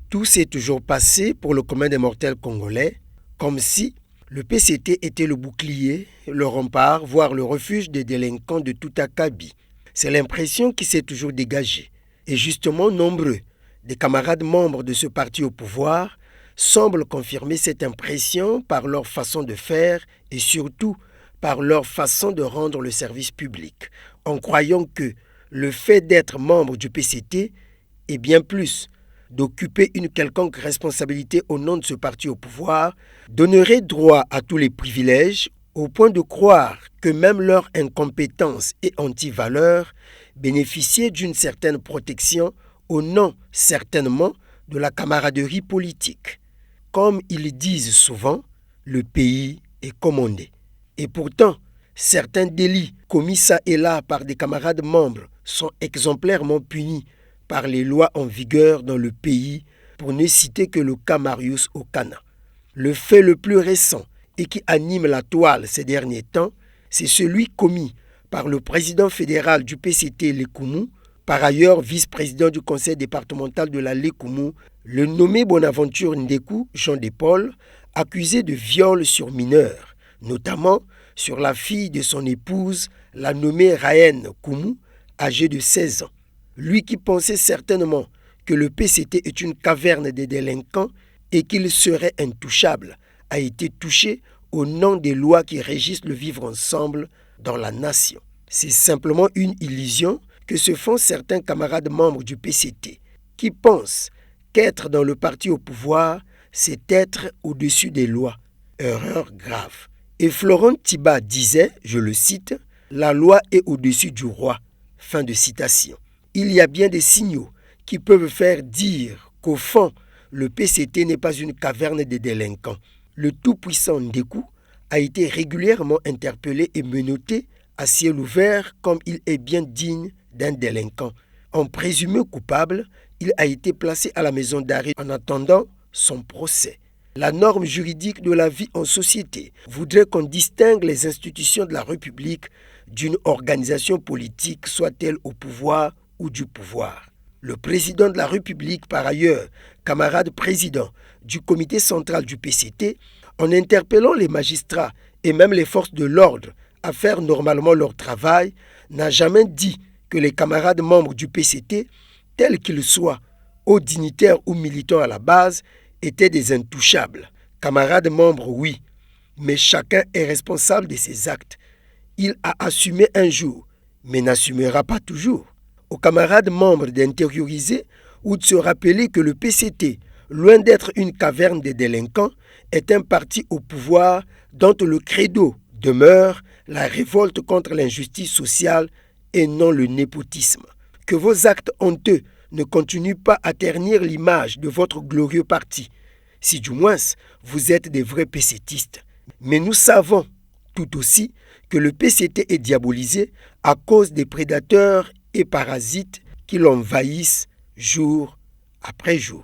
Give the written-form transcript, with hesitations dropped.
Tout s'est toujours passé pour le commun des mortels congolais, comme si le PCT était le bouclier, le rempart, voire le refuge des délinquants de tout acabit. C'est l'impression qui s'est toujours dégagée. Et justement, nombreux des camarades membres de ce parti au pouvoir semblent confirmer cette impression par leur façon de faire et surtout par leur façon de rendre le service public, en croyant que le fait d'être membre du PCT est bien plus d'occuper une quelconque responsabilité au nom de ce parti au pouvoir, donnerait droit à tous les privilèges au point de croire que même leur incompétence et anti-valeur bénéficiaient d'une certaine protection au nom certainement de la camaraderie politique. Comme ils disent souvent, le pays est commandé. Et pourtant, certains délits commis ça et là par des camarades membres sont exemplairement punis par les lois en vigueur dans le pays, pour ne citer que le cas Marius Okana. Le fait le plus récent et qui anime la toile ces derniers temps, c'est celui commis par le président fédéral du PCT Lekumu, par ailleurs vice-président du conseil départemental de la Lekumu, le nommé Bonaventure Ndeku Jean de Paul, accusé de viol sur mineurs, notamment sur la fille de son épouse, la nommée Rahen Kumu, âgée de 16 ans. Lui qui pensait certainement que le PCT est une caverne des délinquants et qu'il serait intouchable, a été touché au nom des lois qui régissent le vivre ensemble dans la nation. C'est simplement une illusion que se font certains camarades membres du PCT qui pensent qu'être dans le parti au pouvoir, c'est être au-dessus des lois. Erreur grave. Et Florent Tiba disait, je le cite, « La loi est au-dessus du roi ». Fin de citation. Il y a bien des signaux qui peuvent faire dire qu'au fond, le PCT n'est pas une caverne des délinquants. Le tout-puissant Ndeku a été régulièrement interpellé et menotté à ciel ouvert comme il est bien digne d'un délinquant. En présumé coupable, il a été placé à la maison d'arrêt en attendant son procès. La norme juridique de la vie en société voudrait qu'on distingue les institutions de la République d'une organisation politique, soit-elle au pouvoir ou du pouvoir. Le président de la République, par ailleurs, camarade président du comité central du PCT, en interpellant les magistrats et même les forces de l'ordre à faire normalement leur travail, n'a jamais dit que les camarades membres du PCT, tels qu'ils soient, hauts dignitaires ou militants à la base, étaient des intouchables. Camarades membres, oui, mais chacun est responsable de ses actes. Il a assumé un jour, mais n'assumera pas toujours. Aux camarades membres d'intérioriser ou de se rappeler que le PCT, loin d'être une caverne des délinquants, est un parti au pouvoir dont le credo demeure la révolte contre l'injustice sociale et non le népotisme. Que vos actes honteux ne continuent pas à ternir l'image de votre glorieux parti, si du moins vous êtes des vrais PCTistes. Mais nous savons tout aussi que le PCT est diabolisé à cause des prédateurs et parasites qui l'envahissent jour après jour.